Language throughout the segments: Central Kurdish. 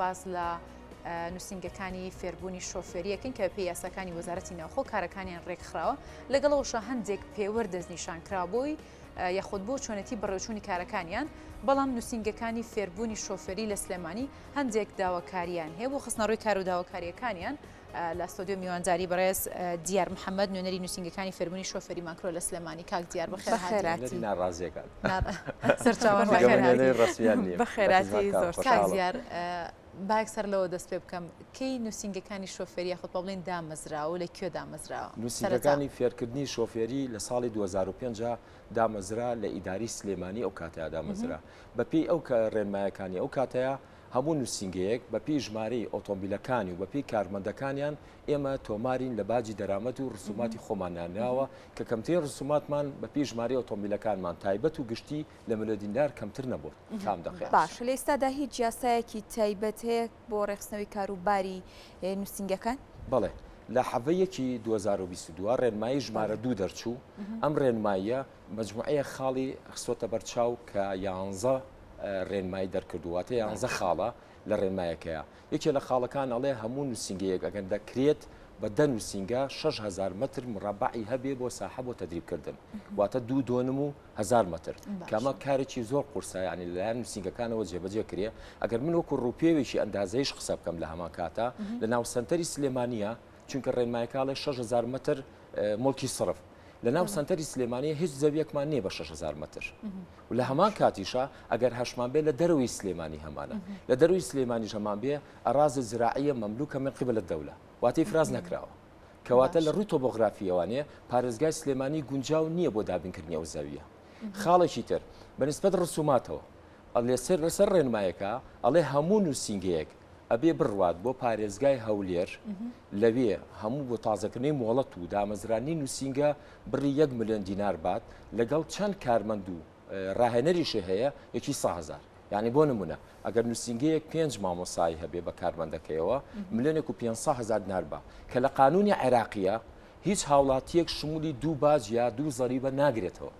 باز لە نووسنگەکانی فێربوونی شۆفێریەکەن کە پێی یاساکانی وەزارەتی ناوخۆ کارەکانیان ڕێکخراوە لەگەڵەوەشە هەندێک پێوەردەست نیشانکرابووی یاخود بۆ چۆنەتی بەڕێوچوونی کارەکانیان بەڵام نووسنگەکانی فێربوونی شۆفێری لە سلێمانی هەندێک داواکاریان هەیە بۆ خستنەڕووی کار و داواکاریەکانیان لە ستۆدیۆ میوانجاری بەڕێز دیار محەممەد نوێنەری نووسنگەکانی فێربوونی شۆفێری ماکرۆ لە سلێمانی کاک دیار بەخێراتی ناڕازیەکان سەرچاوان بەخێراتی زۆر کاک دیار باەکسەر لەوە دەست پێ بکەم کەی نووسنگەکانی شۆفێری یاخود بڵێن دامەزراوە لە کوێ دامەزراوە نووسنگەکانی فێرکردنی شۆفێری لە ساڵی 2005 دامەزرا لە ئیداری سلێمانی ئەو کاتەیە دامەزرا بەپێی ئەو ڕێنمایەکانی ئەو کاتەیە هەموو نووسنگەیەک بەپێی ژمارەی ئۆتۆمبیلەکانی و بەپێی کارمەندەکانیان ئێمە تۆمارین لە باجی دەرامەت و ڕسوماتی خۆمانیانناوە کە کەمترین ڕسوماتمان بەپێی ژمارەی ئۆتۆمبیلەکانمان تایبەت و گشتی لە ملۆدیندار کەمتر نەبوو کام دەخێت باش لە ئێستادا هیچ یاسایەکی تایبەت هەیە بۆ ڕێخستنەوەی کاروباری نووسنگەکان بەڵێ لە حەڤەیەکی 2022 ڕێنمایی ژمارە 2 دەرچوو ئەم ڕێنماییە مەجموعەیە خاڵی خستۆتە بەرچاو کە 11 ڕێنمایی دەرکردوواتە 11 خاڵە لە ڕێنمایەکەیە یەکێ لە خاڵەکان ئەڵێ هەموو نووسنگەیەک ئەگەن دەکرێت بە دە نووسنگە 6,000 متر مربعی هەبێ بۆ ساحە بۆ تەدریبکردن واتە 2.5 متر کەمە کارێکی زۆر قورسە ینی لەلایەن نووسنگەکانەوە جێبەجێ کرێ ئەگەر من وەکو ڕووپێوێکی ئەندازەیش قسە بکەم لە هەمان کاتە لە ناو سنتەری سلێمانیە چونکە ڕێنمایەکاڵێ 6,000 متر مڵکی سرف لە ناو سنتەری سلێمانی هیچ زەویەکمان نییە بە 6,000 متر و لە هەمان کاتیشە ئەگەر هەشمان بێ لە دەروی سلێمانی هەمانە لە دەروی سلێمانیش هەمان بێ ئەڕازە زراعیە مەملوکە من قبلە دەولە واتەی فراز نەکراوە کەواتە لە ڕووی تۆپۆغرافیەوانێ پارێزگای سلێمانی گونجاو نییە بۆ دابینکردنی ئەو زەویە خاڵێکی تر بەنسبەت ڕسوماتەوە لەسەر ڕێنمایەکە ئەڵێ هەموو نووسنگەیەک ئەبێ بڕوات بۆ پارێزگای هەولێر لەوێ هەموو بۆ تازەکردنی مۆڵەت و دامەزرانی نووسنگە بڕی 1 ملیۆن دینار بات لەگەڵ چەند کارمەند و ڕاهێنەریشە هەیە یەکی 100,000 یعنی بۆ نمونە ئەگەر نووسنگەیەک 5 مامۆسایی هەبێ بە کارمەندەکەیەوە 1,500,000 دینار بە کە لە قانونی عێراقیە هیچ هاوڵاتیەک شمولی 2 باج یا 2 زەریبە ناگرێتەوە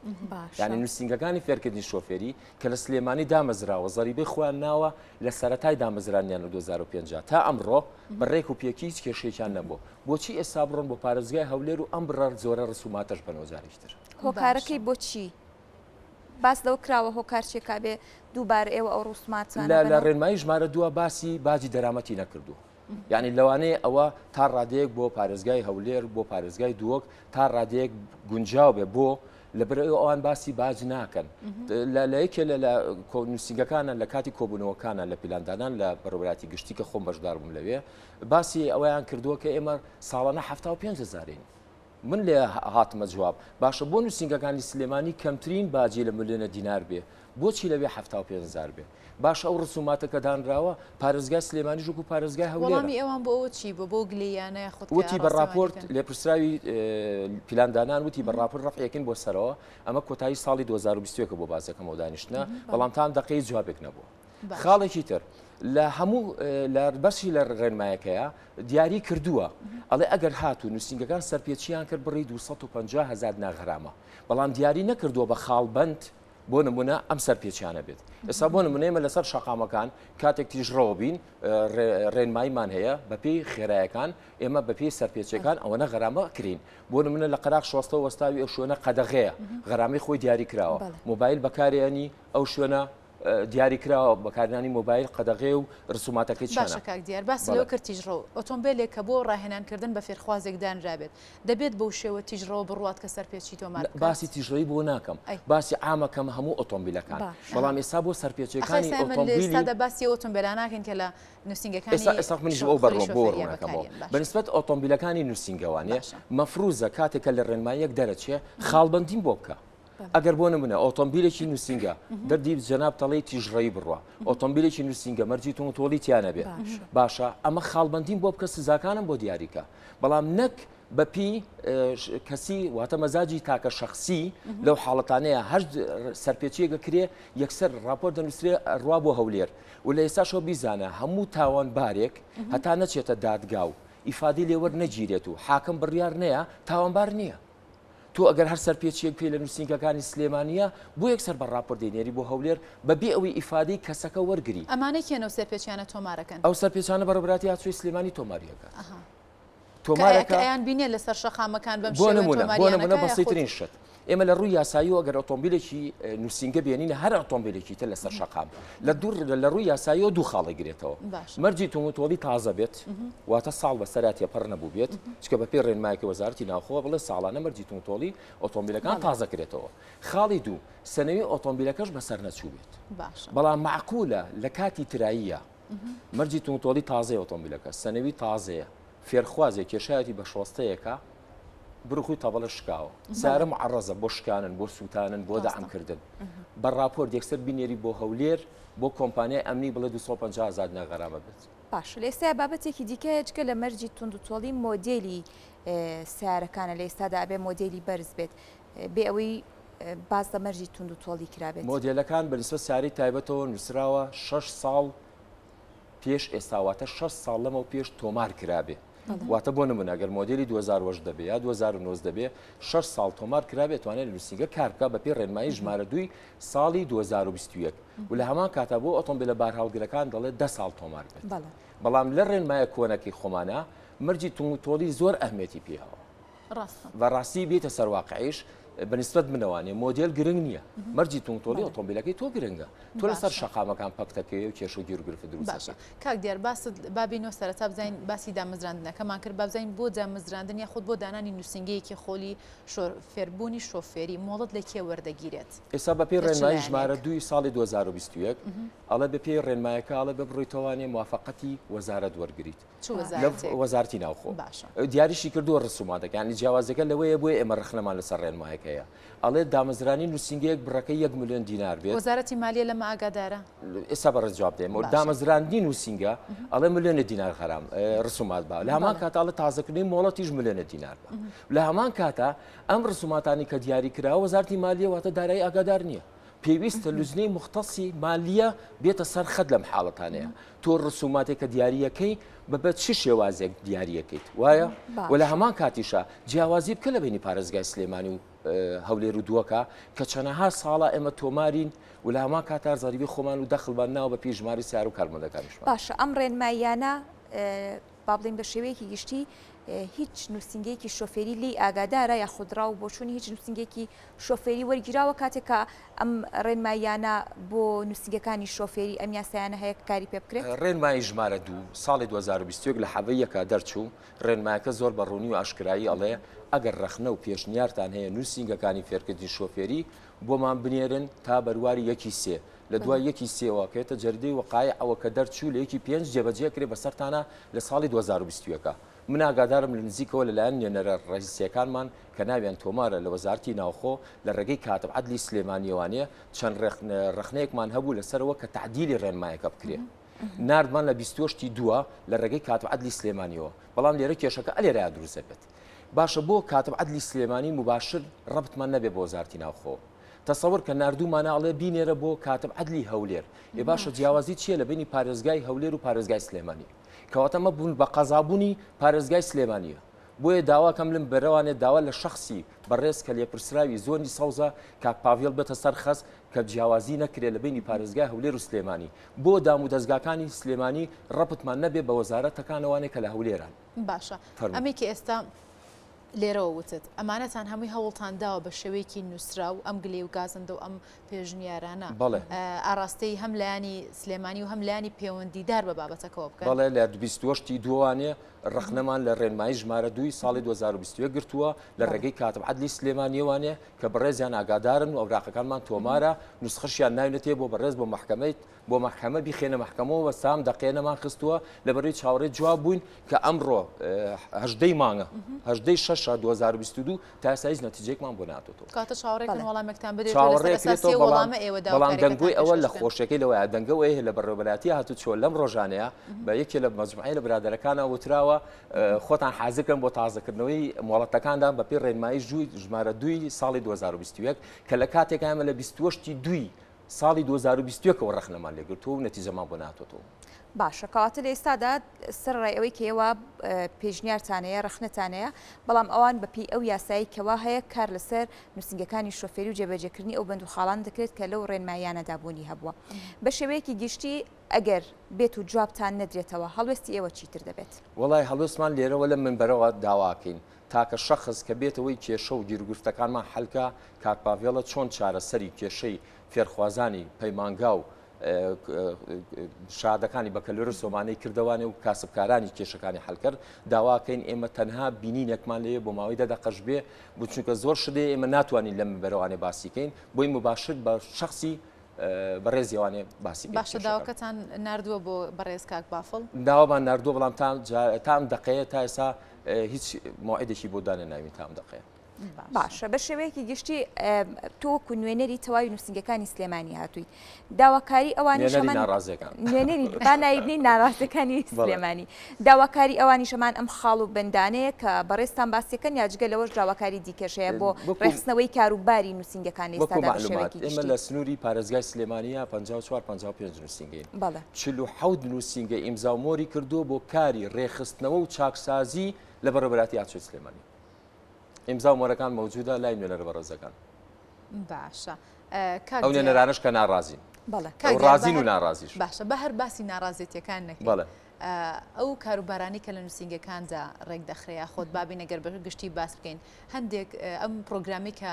یعنی نووسنگەکانی فێرکردنی شۆفێری کە لە سلێمانی دامەزراوە زەریبەی خۆیان ناوە لە سەرەتای دامەزرانیان لە 2050 تا ئەمڕۆ بەڕێک و پێکی هیچ کێشەیەکیان نەبوو بۆچی ئێستا بڕۆن بۆ پارێزگای هەولێر و ئەم بڕار زۆرە ڕسوماتەش بەنەوەجارێکتر هۆکارەکەی بۆچی باس لەو کراوە هۆکارچێکا بێ دووبار ئێوە ئەو ڕوسماتان لە ڕێنمایی ژمارە دووە باسی باجی دەرامەتی نەکردو یعنی لەوانەیە ئەوە تا ڕادەیەک بۆ پارێزگای هەولێر بۆ پارێزگای دووەک تا ڕادەیەک گونجاو بێ بۆ لەبەر ئەوان باسی باج ناکەن لە یەکێ لە نووسنگەکانە لە کاتی کۆبوونەوەکانە لە پیلاندانان لە بەڕێوەتی گشتی کە خۆم بەشدار بووم لەوێ باسی ئەویان کردووە کە ئێمە ساڵانە 75,000 من لێ هاتمە جواب باشە بۆ نووسنگەکانی سلێمانی کەمترین باجی لە ملیۆنە دینار بێ بۆچی لەوێ 75,000 بێ باش ئەو ڕسوماتەکە دانراوە پارێزگای سلێمانی ژوک و پارێزگای هەولێر وەڵامی ئێوان بۆ ئەوە چی بۆ گلەیانە خۆت وتی بە راپۆرت لێپرسراوی پیلاندانان وتی بە راپۆرت ڕەفعەکەین بۆ سەرەوە ئەمە کۆتایی ساڵی 2021 بۆ بازەکەمەوە دانیشتنە بەڵام تام دقەی جوابێک نەبووە خاڵێکی تر لە هەموو لە بەشی لە ڕێنمایەکەیە دیاری کردووە ئەڵێ ئەگەر هاتوو نووسنگەکان سەرپێچیان کرد بڕی 250,000 ناغرامە بەڵام دیاری نەکردووە بە خاڵبند بۆ نمونە ئەم سەرپێچیانە بێت ئێستا بۆ نمونەیەمە لەسەر شەقامەکان کاتێک تیژڕەوە بین ڕێنماییمان هەیە بەپێی خێرایەکان ئێمە بەپێی سەرپێچەکان ئەوەنە غەرامە کرین بۆ نمونە لە قەراق شۆستەوە وەستاوی ئەو شوێنە قەدەغەیە غەرامی خۆی دیاری کراوە مۆبایل بەکارێنی ئەو شوێنە دیاریکراوە بەکارانی مۆبایل قەدەغێ و ڕسوماتەکەی باشە کاک دیار باس لەوە کرد تیژڕۆ ئۆتۆمبیلێک کە بۆ ڕاهێنانکردن بە فێرخوازێک دانرابێت دەبێت بەو شێوە تیژڕەوە بڕوات کە سەرپێچی تۆمار باسی تیژڕۆیی بۆ ناکەم باسی عامەکەم هەموو ئۆتۆمبیلەکان بەڵام ئێستا بۆ سەرپێچەکانی ئۆتۆمبیلستا باسی ئۆتۆمبیلە ناکەن کە لە نووسنگەکانی ئێستا منیش ئەو بەڕۆ بۆ ڕوونەکەمەوە بەنسبەت ئۆتۆمبیلەکانی نووسنگەوانێ مەفروزە کاتێکە لە ڕێنماییەک دەرەچێ خاڵبندیم بۆ بکە ئەگەر بۆ نمونە ئۆتۆمبیلێکی نووسنگە دەردی جەناب تەڵی تیژڕەیی بڕوە ئۆتۆمبیلێکی نووسنگە مەرجی تۆڵی تیانە بێ باشە ئەمە خاڵبندیم بۆ بکە سزاکانم بۆ دیاریکە بەڵام نەک بەپی کەسی واتە مەزاجی تاکە شخصی لەو حاڵەتانەیە هەر سەرپێچیەکە کرێ یەکسەر راپۆرت دەنووسێ ڕوا بۆ هەولێر و لە ئێستاشەوە بیزانە هەموو تاوانبارێک هەتا نەچێتە دادگا و ئیفادی لێوەەر نەگیرێت و حاکم بڕیار نەیە تاوانبار نییە تۆ ئەگەر هەر سەرپێچیەک پێ لە نووسینگەکانی سلێمانیە بۆ یەکسەر بە ڕاپۆردێنێری بۆ هەولێر بەبێ ئەوەی ئیفادەی کەسەکە وەرگری ئەمانەی کێنەوە سەرپێچیانە تۆمارەکەن ئەو سەرپێچانە بەڕێبراتی هاتووی سلێمانی تۆماریەکە تۆمارەکەیان بینێ لەسەر شەقامەکان بەم بۆ نمونە بەسیترین شت ئێمە لە ڕووی یاسایی ئەگەر ئۆتۆمبیلێکی نووسینگە بێنینە هەر ئۆتۆمبیلێکی تر لەسەر شەقام لە ڕووی یاساییەوە دوو خاڵی گرێتەوە مەرجی تۆمۆتۆڵی تازە بێت واتە ساڵ بەسەراتی پڕ نەبوو بێت چکە بە پێی ڕێنمایەکی وەزارەتی ناوخۆ بڵێ ساڵانە مەرجی تۆمۆتۆڵی ئۆتۆمبیلەکان تازە کرێتەوە خاڵی دوو سنەوی ئۆتۆمبیلەکەش بەسەر نەچوو بێت بەڵام معقولە لە کاتی تراییە مەرجی تۆمۆتۆڵی تازەی ئۆتۆمبیلەکە سنەوی تازەیە فێرخوازێک کێشایەتی بە شۆستەیەەکە بروخوی تەبڵە شکاوە سارە معڕەزە بۆ شکانن بۆ سووتانن بۆ دەعامکردن بە راپۆر یەکسەر بینێری بۆ هەولێر بۆ کۆمپانیای ئەمنی بڵێ 250,000 نەغەرامە بێت باش لە ئێستا بابەتێکی دیکەچکە لە مەرجی توندوتۆڵی مۆدیلی سیارەکانە لە ئێستادا ئەبێ مۆدیلی بەرز بێت بێ ئەوەی باز لە مەرجی توندوتۆڵی کرابێت مۆدیلەکان بەنسبە ساری تایبەتەوە نووسراوە 6 ساڵ پێش ئێستاواتە 6 ساڵ لەمە پێش تۆمار کرابێ واتە بۆ نمونە ئەگەر مۆدیلی 2010 دەبێ یا 2009 دەبێ 6 ساڵ تۆمار کرابێت توانێت نووسینگە کارکە بە پێی ڕێنمایی ژمارە 2 ساڵی 2021 و لە هەمان کاتا بۆ ئۆتۆمبیلە بارهاڵگرەکان دەڵێت 10 ساڵ تۆمار بێت بەڵام لە ڕێنمایە کۆنەکەی خۆمانە مەرجی توندوتۆڵی زۆر ئەهمێتی پێهەوە بە ڕاستی بێتە سەرواقعیش بەنسبەت منەوانێ مۆدیل گرنگ نییە مەرجی توندوتۆڵی ئۆتۆمبیلەکەی تۆ گرنگە تۆ لەسەر شەقامەکان پەکتەکەی و کێش و گیرگرفت دروست کاک دیار باست بابینەوە سەرەتا بزین باسی دامەزراندنەکەمان کرد بابزین بۆ دامەزراندن یا خۆت بۆ دانانی نووسینگەیەکی خۆلی فێربوونی شۆفێری مۆڵەت لە کێ وەردەگیرێت ئێستا بە پێی ڕێنمایی ژمارە 2 ساڵی 2021 ئەڵە بە پێی ڕێنمایەکە ئەڵە ببڕیتەوانێ موافقەتی وەزارەت وەرگریت وەزارەتی ناوخۆ دیاریشی کردووە ڕسوماتەکانی جیاوازەکە لەوەیە بۆی ئێمە ڕخنەمان لەسەر ڕێنمایەکەیە ئەڵێ دامەزرانی نووسینگەیەک بڕەکەی 1 ملیۆن دینار بێت وەزارەتی مالیە لەمە ئاگادارە ئێستا بەڕێز جواب دێم دامەزراندنی نووسینگە ئەڵێ ملیۆنە دینار خەرام ڕسومات بە لە هەمان کاتا لە تازەکردنی مۆڵەتیش ملیۆنە دینار بە لە هەمان کاتا ئەم ڕسوماتانی کە دیاری کراوە وەزارەتی مالیە واتە دارایی ئاگادار نییە پێویستە لوزنەی مختصی مالیە بێتە سەر خەت لەم حاڵەتانەیە تۆ ڕسوماتێکە دیاریەکەی بەبێت چ شێوازێک دیاریەکەیت وایە و لە هەمان کاتیشە جیاوازی بکە لە بینی پارێزگای سلێمانی و هەولێر و دووەکە کە چەنەها ساڵە ئێمە تۆمارین و لە هەمان کاتار زەریبی خۆمان و دەخڵبان ناو بە پێی ژماری سیار و کارمەندەکانیشمان باشە ئەم ڕێنماییانە با بڵین بە شێوەیەکی گشتی هیچ نووسینگەیەکی شۆفێری لی ئاگادارە یا خودرا و بۆچوونی هیچ نووسینگێکی شۆفێری وەرگیراوە کاتێکە ئەم ڕێنماییانە بۆ نووسینگەکانی شۆفێری ئەم یاسایانە هەیە کاری پێ بکرێت ڕێنمایی ژمارە 2 ساڵی 2021 لە حەوەیەکە دەرچوو ڕێنمایەکە زۆر بەڕوونی و ئاشکرایی ئەڵێ ئەگەر ڕەخنە و پێشنیارتان هەیە نووسینگەکانی فێرکردی شۆفێری بۆمان بنێرن تا بەرواری 1/3 لە دوای 1/3ەوە کێتە جەردەی وەقایع ئەوە کە دەرچوو لە 1/5 جێبەجێ کرێ بەسەرتانە لە ساڵی 2021 من ئاگادارم لە نزیکەوە لەلایەن نوێنەرە ڕئیسیەکانمان کە ناویان تۆمارە لە وەزارەتی ناوخۆ لە ڕێگەی کاتب عەدلی سلێمانیەوانەیە چەند ڕخنەیەکمان هەبوو لەسەرەوە کە تعدیلی ڕێنمایەکە بکرێ ناردمان لە 28 دووە لە ڕێگەی کاتب عەدلی سلێمانیەوە بەڵام لێرە کێشەکە ئەلێرە دروستە بێت باشە بۆ کاتب عەدلی سلێمانی مباشر ڕەبتمان نەبێ بۆ وەزارەتی ناوخۆ تەسەوەر کە نردوومانەڵێ بینێرە بۆ کاتب عەدلی هەولێر ێ باشە جیاوازی چییە لە بینی پارێزگای هەولێر و پارێزگای سلێمانی کەواتەمە بوون بە قەزابوونی پارێزگای سلێمانیە بۆیە داواکەم لەم بەرەوانێت داوا لە شخصی بەڕێز کە لێپرسراوی زۆنی سەوزە کاک پاڤێڵ بێتە سەر خەست کە جیاوازی نەکرێت لە بینی پارێزگای هەولێر و سلێمانی بۆ دام و دەستگاکانی سلێمانی ڕەبتمان نەبێ بە وەزارەتەکانەوانێک کە لە هەولێران باشە ئەمێکی ئێستا لێرەوە وتت ئەمانەتان هەمووی هەوڵتان داوە بە شێوەیەکی نووسرا و ئەم گلێ و گازندە و ئەم پێژنیارانە ئاراستەی هەم لایانی سلێمانی و هەم لایانی پەیوەندیدار بە بابەتەکەەوە بکەن بەڵێ لە 28 دووانێ ڕخنەمان لە ڕێنمایی ژمارە 2 ساڵی 2021 گرتووە لە ڕێگەی کاتب عەدلی سلێمانیەوانێ کە بەڕێزیان ئاگادارن و ئەوراقەکانمان تۆمارە نوسخەشیان ناوێتێ بۆ بەڕێز بۆ محکەمەیت بۆ محکەمە بیخێنە محکەمەوە سام دەقێنەمان خستووە لەبەرەوەی چاوەڕێی جواب بووین کە ئەمڕۆ 18 مانگە 18 6 2022 تا ئێستا هیچ نەتیجەیەکمان بۆ نهاتووە کاتە چاوەڕێکردن وەڵامێکتان بدرێت وەڵامە ئێوە بەڵام دەنگۆی ئەوە لە خۆشیەکەی لەوەیە دەنگەوەی لە بەڕێوەبەراتی هاتوچۆ لەم ڕۆژانەیە بە یەکێ لە مەجموعەی لە برادەرەکانە وتراوە خۆتان حازرکەن بۆ تازەکردنەوەی مۆڵەتەکاندان بە پێی ڕێنمایی ژمارە 2 ساڵی 2021 کە لە کاتێک ئەمە لە 28 دوی ساڵی 2021ەوە ڕەخنەمان لێگرتووە و نەتیجەمان بۆ نهاتوەتەوە باشە کەواتە لە ئێستادا سەرڕای ئەوەی کەەوە پێشنیارتانەیە ڕخنەتانەیە بەڵام ئەوان بەپی ئەو یاسایی کەوا هەیە کار لەسەر نووسنگەکانی شۆفێری و جێبەجێکردنی ئەو بەند و خاڵان دەکرێت کە لەو ڕێنمایانەدابوونی هەبووە بە شێوەیەکی گشتی ئەگەر بێت و جوابتان نەدرێتەوە هەڵوێستی ئێوە چیتر دەبێت وڵای هەڵوێستمان لێرەوە لە منبەرەوە داواکەین تاکە شەخص کە بێتەوەی کێشە و گیرگوفتەکانمان حەلکە کاکپاڤێڵە چۆن چارەسەری کێشەی فێرخوازانی پەیمانگا و شادەکانی بە کەلۆرە سۆمانەی کردوانێ و کاسبکارانی کێشەکانی حەلکرد داواکەین ئێمە تەنها بینینێکمان لێ بۆ ماوەی دەقەش بێ بچونکە زۆر شدێ ئێمە ناتوانین لە منبەرەوانێ باسیکەین بۆی مباشر بە شخصی بەڕێزیوانێ باسی باشە داواکەتان نردووە بۆ بەڕێز کاک بافڵ داوامان نردووە بەڵام تام دقەیە تا ئێستا هیچ موعدێکی بۆ دانە ناوین تام دقەیە باشە بە شێوەیەکی گشتی تۆکو نوێنەری تەواوی نووسنگەکانی سلێمانی هاتووی داواکاری ئەوانیشەمان نوێنەری بانایبنی ناڕاستەکانی سلێمانی داواکاری ئەوانیشەمان ئەم خاڵ و بەندانەیە کە بەڕێستان باسیەکەن یاجگە لەوەش داواکاری دیکەشەیە بۆ ڕێخستنەوەی کاروباری نووسنگەکانی ئێستادا ئێمە لە سنووری پارێزگای سلێمانیە 54-55 نووسنگین بەڵێ 47 نووسنگە ئیمزاومۆری کردو بۆ کاری ڕێخستنەوە و چاکسازی لە بەڕێوەبەراتی یاچۆ سلێمانی ئیمزا مۆرەکان مەوجودە لای نوێنەرە بەڕێزەکان باشە ئەو نوێنەرانش کە ناڕازین ڕازین و ناڕازیش باشە بە هەر باسی ناڕازێتیەکان نەکەین بەڵێ ئەو کاروبارانی کە لە نووسنگەکاندا ڕێک دەخرێت خۆت بابی نەگەر بە گشتی باس بکەین هەندێک ئەم پرۆگرامی کە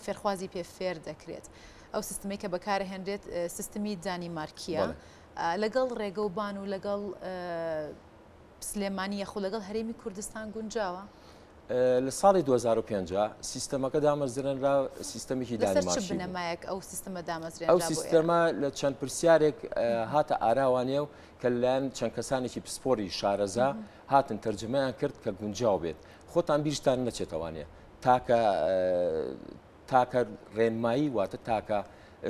فێرخوازی پێ فێر دەکرێت ئەو سیستمی کە بەکارهێنرێت سیستمی دانیمارکیە لەگەڵ ڕێگەوبان و لەگەڵ سلێمانی یەخۆ لەگەڵ هەرێمی کوردستان گونجاوە لە ساڵی 2005 سیستەمەکە دامەزرێنرا سیستەمێکی دانیمارکی بنەمایەک ئەو سیستەمە دامەزرێن ئەو سیستەمە لە چەند پرسیارێک هاتە ئاراوانێ و کە لەلایەن چەند کەسانێکی پسپۆری شارەزا هاتن تەرجمەیان کرد کە گونجاو بێت خۆتان بیرشتان نەچێتەوانێ تاکە ڕێنمایی واتە تاکە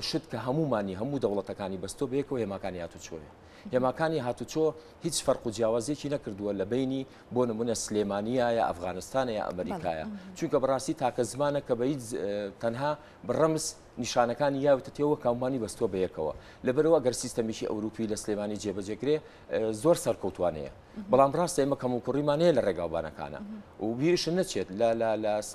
شت کە هەمومانی هەموو دەوڵەتەکانی بەستۆ بەیەکەوە هێماکانی هاتوچۆیە هێماکانی هاتوچۆ هیچ فەرق و جیاوازێکی نەکردووە لە بینی بۆ نمونە سلێمانیە یا ئەفغانستانە یا ئەمریکایە چونکە بەڕاستی تاکە زمانە کە بە هیچ تەنها بڕەمز نیشانەکانی یاوتەتەوە کامانی بەستۆ بەیەکەوە لەبەرەوە گەر سیستەمیشی ئەوروپی لە سلێمانی جێبەجێکرێ زۆر سەرکەوتوانەیە بەڵام ڕاستە ئێمە کەم و کوڕیمانەیە لە ڕێگاوبانەکانە و بیرش نەچێت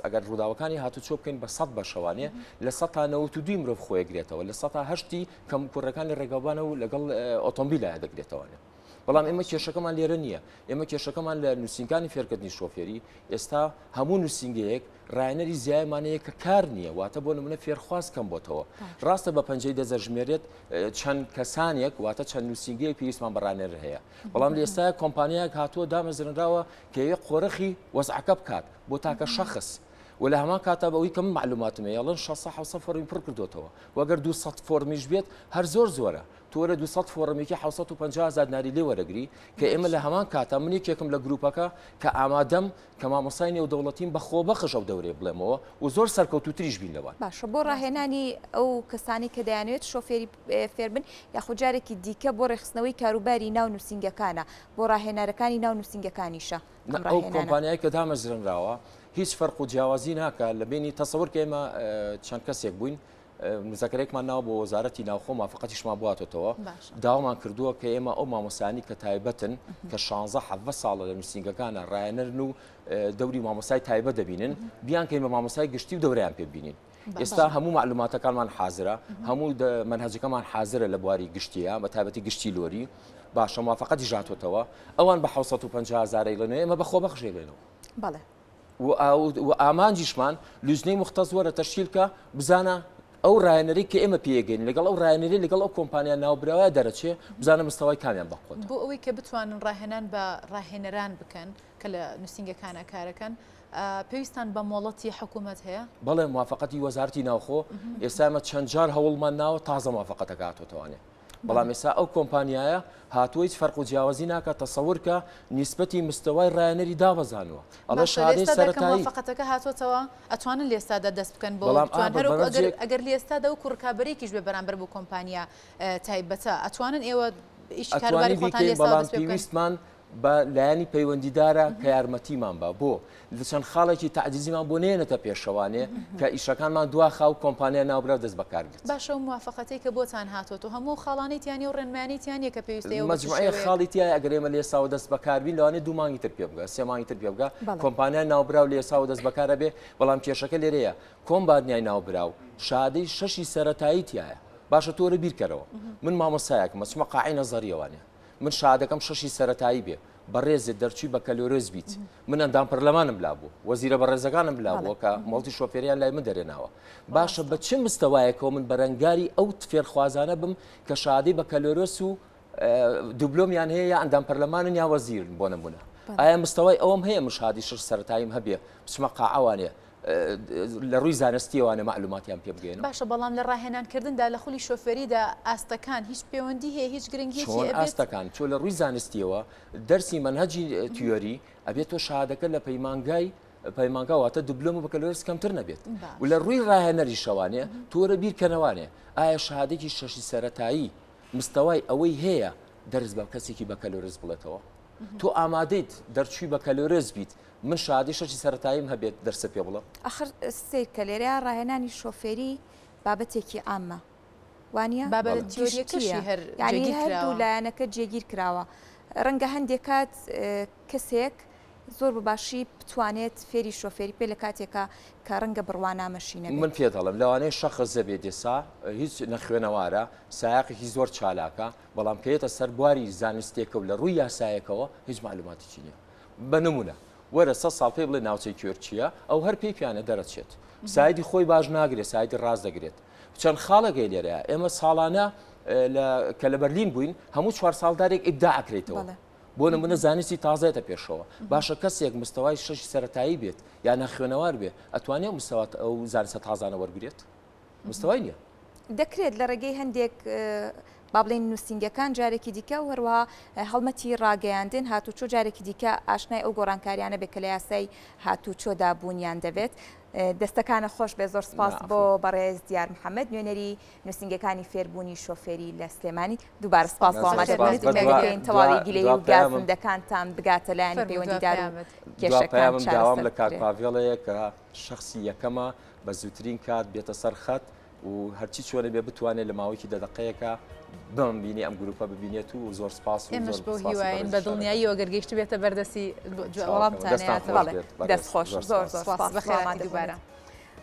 ئەگەر ڕووداوەکانی هاتوچۆ بکەین بە 100 بەشەوانێ لە 192 مرۆڤ خۆیەگرێتەوە لە 180 کەم و کوڕەکان لە ڕێگاوبانە و لەگەڵ ئۆتۆمبیلە دەگرێتەوەێ بەڵام ئێمە کێشەکەمان لێرە نییە ئێمە کێشەکەمان لە نووسنگانی فێرکردنی شۆفێری ئێستا هەموو نووسنگەیەک ڕایەنەری زیایمانەیە کە کار نییە واتە بۆ نمونە فێرخواز کەم بۆتەوە ڕاستە بە پەنجەی دەزەژمێرێت چەند کەسانێک واتە چەند نووسنگەیە پێویستمان بەڕانێر هەیە بەڵام لە ئێستا کۆمپانیایەک هاتووە دامەزرنراوە کە یەک قۆرەخی وەزعەکە بکات بۆ تاکە شەخص و لە هەمان کاتە بەوەی کەم معلوماتمە یاڵن 600 فۆرمی پڕ کردوتەوە وەگەر 200 فۆرمیش بێت هەر زۆرە تۆرە 200 فۆرمێکی 750 ناری لێ وەرەگری کە ئێمە لە هەمان کاتە من یەکێکم لە گروپەکە کە ئامادەم کە مامۆسای نێودەوڵەتیم بەخۆ بەخش ئەو دەورێ بڵێمەوە و زۆر سەرکەوتوتریش بین لەوان باشە بۆ ڕاهێنانی ئەو کەسانی کە دەیانوێت شۆفێری فێربن یاخود جارێکی دیکە بۆ ڕێخستنەوەی کاروباری ناو نووسنگەکانە بۆ ڕاهێنەرەکانی ناو نووسنگەکانیشە ئەو کۆمپانیای کە دامەزرنراوە هیچ فەرق و جیاوازی ناکە لە بینی تەسەور کە ئێمە چەند کەسێک بووین مزەکرێکمان ناو بۆ وەزارەتی ناوخۆ مافقەتیشمان بواتەوە داوامان کردووە کە ئێمە ئەو مامۆسانی کە تایبەتن کە 16 ساڵە لە نووسنگەکانە ڕایەنەرن و دەوری مامۆسای تایبەت دەبینن بیان کە ئێمە مامۆسای گشتی و دەوریان پێبینین ئێستا هەموو معلوماتەکانمان حازرە هەموو منهەجەکەمان حازرە لە بواری گشتیە بە تایبەتی گشتی لۆری باشە موافقەتی ژاتوتەوە ئەوان بە 750 لەنێ ئێمە بەخۆ بەخژێنەوە بەڵێ و ئامانجیشمان لوزنەی مختەز وەرە تەشکیلکە بزانە ئەو ڕایەنەری کە ئێمە پێگەین لەگەڵ ئەو ڕایەنەری لەگەڵ ئەو کۆمپانیا ناوبراوە دەرەچێ بزانە مستەوای کامیان بەخۆت بۆ ئەوەی کە بتوانن ڕاهێنان بە ڕاهێنەران بکەن کە لە نووسنگەکانە کارەکەن پێویستان بە مۆڵەتی حکوومەت هەیە بەڵێ موافقەتی وەزارەتی ناوخۆ ئێستامە چەند جار هەوڵمان ناوە تازە موافقەتەکە هاتوتەوانێ بەڵام ئێستا ئەو کۆمپانیایە هاتووەی فەرق و جیاوازی ناکە تەسەور کە نیسبەتی مستەوای ڕایەنەری دابەزانوە ئەڵە شادەی سەرەتایی موافقەتەکە هاتوتەوە ئەتوانن لێستادا دەست بکەن بۆ ئەگەر لێستادا و کوڕکابەرێکیش بێ بەرامبەر بۆ کۆمپانیا تایبەتە ئەتوانن ئێوە ئیش کاروباری خۆتان لێستا بەڵام پێویستمان بە لایەنی پەیوەندیدارە کە یارمەتیمان بە بۆ لە چەند خاڵێکی تعجیزیمان بۆ نێنێتە پێشەوانێ کە ئیشەکانمان دواخا و کۆمپانیا ناوبرا دەست بەکارگرت. باشە و موافقەتەی کە بۆتان هاتۆ و هەموو خاڵانیتیانی و ڕێنمانیتیانە کە پێویستەیە مجموعەیە خاڵیتیای ئەگەر ئێمە لێساوە دەست بەکاربین لەوانێ 2 مانگی تر پێ بگە 3 مانگی تر پێ بگە کۆمپانیا ناوبرا و لێساوە دەست بەکارە بێ بەڵام کێشەکە لێرەیە کۆمبانیای ناوبرا و شادەی 6 سەرەتاییتیایە باشە تۆرە بیرکەرەوە من مامۆسایەکم مەچمە قاعی نەزەریەوانێ من شادەکەم 6 سەرەتایی بێ بەڕێزت دەرچووی بە کەلۆرۆز بیت من ئەندام پەرلەمانم لا بوو وەزیرە بەڕێزەکانم لا بووە کە مڵتی شۆفێریان لای من دەرێناوە باشە بە چه مستەوایەکەوە من بەرەنگاری ئەو فێرخوازانە بم کە شادەی بە کەلۆرۆس و دوبلۆمیان هەیە یا ئەندام پەرلەمانن یا وەزیرن بۆ نمونە ئایا مستەوای ئەوم هەیە من شادی 6 سەرەتاییم هەبێ بچمە قاعەوانێ لە ڕووی زانستیەوانە معلوماتیان پێ بگەێن باشە بەڵام لە ڕاهێنانکردندا لە خولی شۆفێریدا ئاستەکان هیچ پەیوەندی هەیە هیچ گرنگیەکی چۆن ئاستەکان چۆ لە ڕووی زانستیەوە دەرسی منهەجی تیۆری ئەبێت تۆ شادەکە لە پەیمانگاواتە دوبلۆم و بەکەلۆرس کەمتر نەبێت و لە ڕووی ڕاهێنەری شەوانێ تۆرە بیرکەنەوانێ ئایا شادێکی 6 سەرەتایی مستەوای ئەوەی هەیە دەرز بە کەسێکی بە کەلۆرس بڵێتەوە تۆ ئامادەیت دەرچووی بە کەلۆرس بیت من شادی 6 سەرەتاییم هەبێت دەرسە پێ بڵە ئەخر سیر کە لێرە ڕاهێنانی شۆفێری بابەتێکی عامە وانە بابەت تیۆریەکەشی هەر ینی هەردوو لایەنەکە جێگیر کراوە ڕەنگە هەندێک کات کەسێک زۆر بەباشی بتوانێت فێری شۆفێری پێ لە کاتێکە کە ڕەنگە بڕوانامەشینە من پێ دەڵم لەوانەیە شەخص دەبێت دێسا هیچ نەخوێنەوارە سایقێکی زۆر چالاکە بەڵام کەیتە سەر بواری زانستێکە و لە ڕووی یاسایەکەوە هیچ معلوماتێکی نییە بە نمونە وەرە 100 ساڵ پێ بڵێ ناوچەی کوێرچیە ئەو هەر پێیانە دەرەچێت سایدی خۆی باش ناگرێت سایدی ڕاست دەگرێت چەند خاڵەکەی لێرەیە ئێمە ساڵانە کە لە بەرلین بووین هەموو 4 ساڵدارێک ئیبدا ئەکرێتەوە بۆ نمونە زانستی تازایەتە پێشەوە باشە کەسێک مستەوای 6 سەرەتایی بێت یا نەخوێنەوار بێ ئەتوانێت مستەوات ئەو زانستە تازانە وەرگێت مستەوای نییە دەکرێت لە ڕێگەی هەندێک با بڵێن نووسنگەکان جارێکی دیکە و هەروەها هەڵمەتی ڕاگەیاندن هاتوچۆ جارێکی دیکە ئاشنای ئەو گۆڕانکاریانە بێ کە لە یاسای هاتوچۆدا بوونیان دەبێت دەستەکانە خۆش بێ زۆر سپاس بۆ بەڕێز دیار محەممەد نوێنەری نووسنگەکانی فێربوونی شۆفێری لە سلێمانی دووبارە سپاس بۆمادەبێن تەواوی گیلەی و گازندەکانتان بگاتە لایەن پەیوەندیدار و کێشەکان داوام لە کارپاڤێڵەیە کە شخصی یەکەمە بە زووترین کات بێتە سەر خەت و هەرچی چۆنە بێ بتوانێت لە ماوەیەکی دەدەقەیەکە بمبینی ئەم گروپە ببینێت و زۆر سپاس و ئێمەش بۆ هیواین بە دڵنیایی وەگەرگەیشت بێتە بەردەسی وەڵامتانێت دەست خۆش زۆر زۆر سپاس بەخێراتی دووبارە.